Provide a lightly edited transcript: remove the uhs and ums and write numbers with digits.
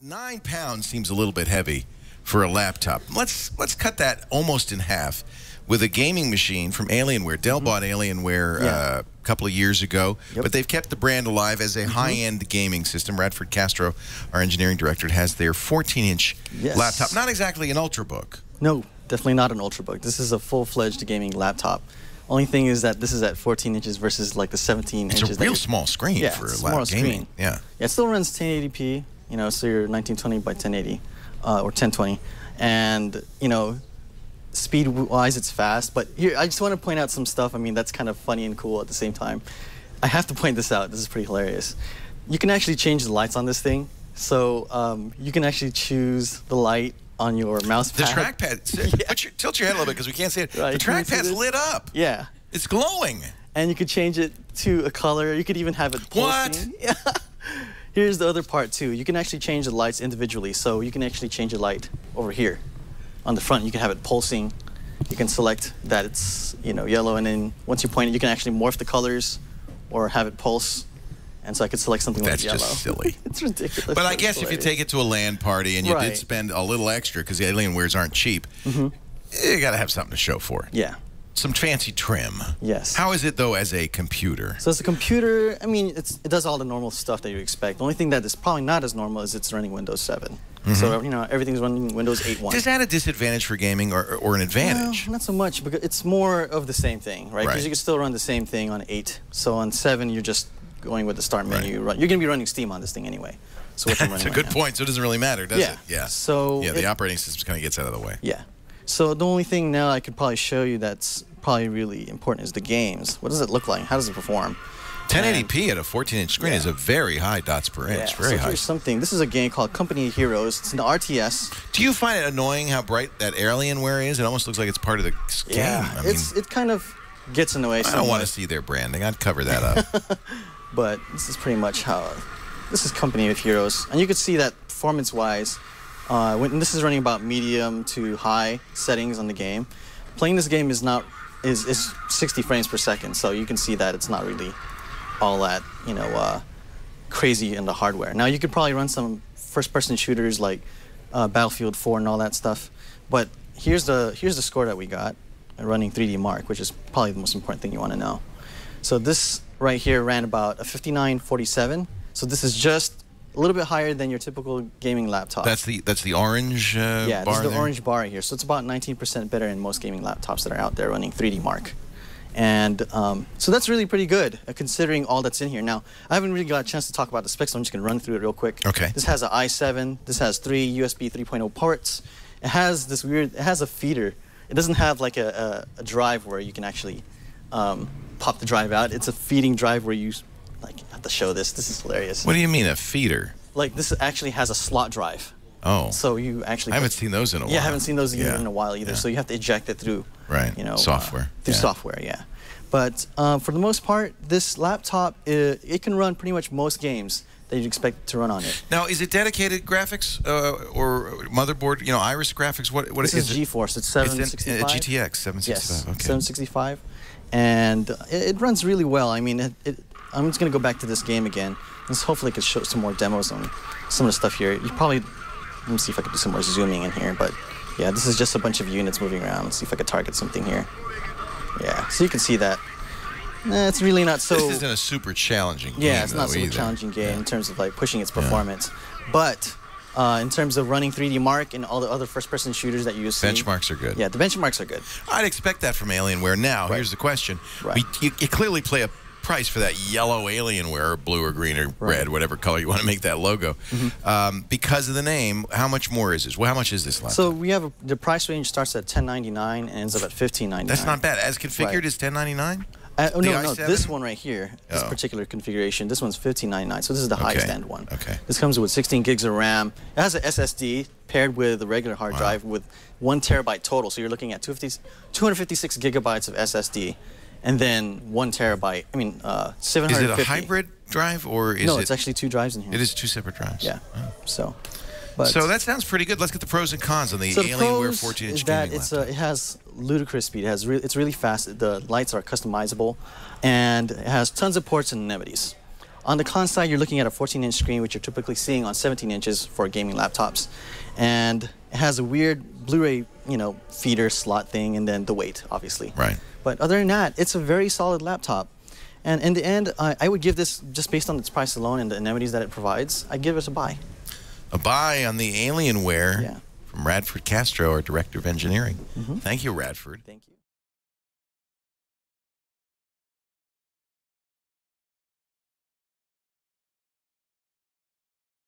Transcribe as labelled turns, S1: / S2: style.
S1: 9 pounds seems a little bit heavy for a laptop. Let's cut that almost in half with a gaming machine from Alienware. Dell bought Alienware a couple of years ago, but they've kept the brand alive as a high-end gaming system. Radford Castro, our engineering director, has their 14-inch laptop. Not exactly an Ultrabook.
S2: No, definitely not an Ultrabook. This is a full-fledged gaming laptop. Only thing is that this is at 14 inches versus like the 17 inches.
S1: It's a real small screen for a laptop gaming. Yeah,
S2: it still runs 1080p, you know, so you're 1920 by 1080 or 1020. And, you know, speed-wise, it's fast. But here, I just want to point out some stuff. I mean, that's kind of funny and cool at the same time. I have to point this out. This is pretty hilarious. You can actually change the lights on this thing. So you can actually choose the light on your mouse pad.
S1: The trackpad. Tilt your head a little bit because we can't see it.
S2: Right,
S1: the trackpad's lit up.
S2: Yeah.
S1: It's glowing.
S2: And you could change it to a color. You could even have it pulsing. What? Yeah. Here's the other part, too. You can actually change the lights individually. So you can actually change the light over here on the front. You can have it pulsing. You can select that it's, you know, yellow. And then once you point it, you can actually morph the colors or have it pulse. And so I could select something like yellow.
S1: That's just silly.
S2: It's ridiculous.
S1: But I guess if you take it to a LAN party and you did spend a little extra, because the Alienwares aren't cheap, you got to have something to show for it.
S2: Yeah.
S1: Some fancy trim.
S2: Yes.
S1: How is it, though, as a computer?
S2: So as a computer, I mean, it does all the normal stuff that you expect. The only thing that is probably not as normal is it's running Windows 7. So, you know, everything's running Windows 8.1.
S1: Is that a disadvantage for gaming or an advantage?
S2: No, not so much, because it's more of the same thing, right? Because you can still run the same thing on 8. So on 7, you're just going with the start menu. You're going to be running Steam on this thing anyway. So
S1: that's a good point. So it doesn't really matter, does it? Yeah.
S2: So
S1: the operating system kind of gets out of the way.
S2: Yeah. So the only thing now I could probably show you that's probably really important is the games. What does it look like? How does it perform?
S1: 1080p at a 14-inch screen is a very high dots per inch. Very high.
S2: Here's something. This is a game called Company of Heroes. It's an RTS.
S1: Do you find it annoying how bright that Alienware is? It almost looks like it's part of the game.
S2: Yeah,
S1: I mean,
S2: it kind of gets in the way.
S1: I don't want to see their branding. I'd cover that up.
S2: But this is pretty much how. This is Company of Heroes, and you can see that performance-wise, when this is running about medium to high settings on the game. Playing this game is 60 frames per second, so you can see that it's not really all that, you know, crazy in the hardware. Now you could probably run some first-person shooters like Battlefield 4 and all that stuff, but here's the score that we got running 3D Mark, which is probably the most important thing you want to know. So this right here ran about a 5947. So this is just a little bit higher than your typical gaming laptop.
S1: That's the orange bar
S2: Yeah, this is the
S1: there?
S2: orange bar here. So it's about 19% better than most gaming laptops that are out there running 3D Mark. And so that's really pretty good, considering all that's in here. Now, I haven't really got a chance to talk about the specs, so I'm just going to run through it real quick.
S1: Okay.
S2: This has an i7. This has 3 USB 3.0 ports. It has this weird, it has a feeder. It doesn't have like a drive where you can actually pop the drive out. It's a feeding drive where you, like, I have to show this. This is hilarious.
S1: What do you mean, a feeder?
S2: Like, this actually has a slot drive.
S1: Oh.
S2: So you actually...
S1: I haven't seen those in a while.
S2: Yeah, I haven't seen those in a while either. So you have to eject it through, you know...
S1: software.
S2: Through software, yeah. But for the most part, this laptop, it can run pretty much most games that you'd expect to run on it.
S1: Now, is it dedicated graphics or motherboard, you know, Iris graphics? What
S2: this is GeForce. It's 765.
S1: It's GTX 765.
S2: Yes,
S1: okay.
S2: 765. And it runs really well. I mean, I'm just going to go back to this game again. And hopefully I could show some more demos on some of the stuff here. You probably... Let me see if I can do some more zooming in here. But yeah, this is just a bunch of units moving around. Let's see if I could target something here. Yeah, so you can see that. It's really not so...
S1: This isn't a super challenging game,
S2: Yeah, it's not a super challenging game in terms of like pushing its performance. But in terms of running 3D Mark and all the other first-person shooters that you see...
S1: Benchmarks are good.
S2: Yeah, the benchmarks are good.
S1: I'd expect that from Alienware. Now, here's the question. You clearly play a price for that yellow Alienware, or blue or green or red, whatever color you want to make that logo. Because of the name, how much more is this? Well, how much is this laptop?
S2: So we have the price range starts at $1099 and ends up at $1599.
S1: That's not bad. As configured is $1099?
S2: No, this one right here, this particular configuration, this one's $1599. So this is the highest end one.
S1: Okay.
S2: This comes with 16 gigs of RAM. It has an SSD paired with a regular hard drive with 1 terabyte total. So you're looking at 256 gigabytes of SSD. And then 1 terabyte. I mean, 750.
S1: Is it a hybrid drive or is it?
S2: No, it's actually 2 drives in here.
S1: It is 2 separate drives.
S2: Yeah.
S1: So that sounds pretty good. Let's get the pros and cons on the Alienware 14-inch gaming laptop.
S2: It has ludicrous speed. It's really fast. The lights are customizable, and it has tons of ports and amenities. On the con side, you're looking at a 14-inch screen, which you're typically seeing on 17 inches for gaming laptops. And it has a weird Blu-ray, feeder slot thing, and then the weight, obviously.
S1: Right.
S2: But other than that, it's a very solid laptop. And in the end, I would give this, just based on its price alone and the amenities that it provides, I'd give it a buy.
S1: A buy on the Alienware
S2: Yeah.
S1: from Radford Castro, our Director of Engineering. Thank you, Radford.
S2: Thank you.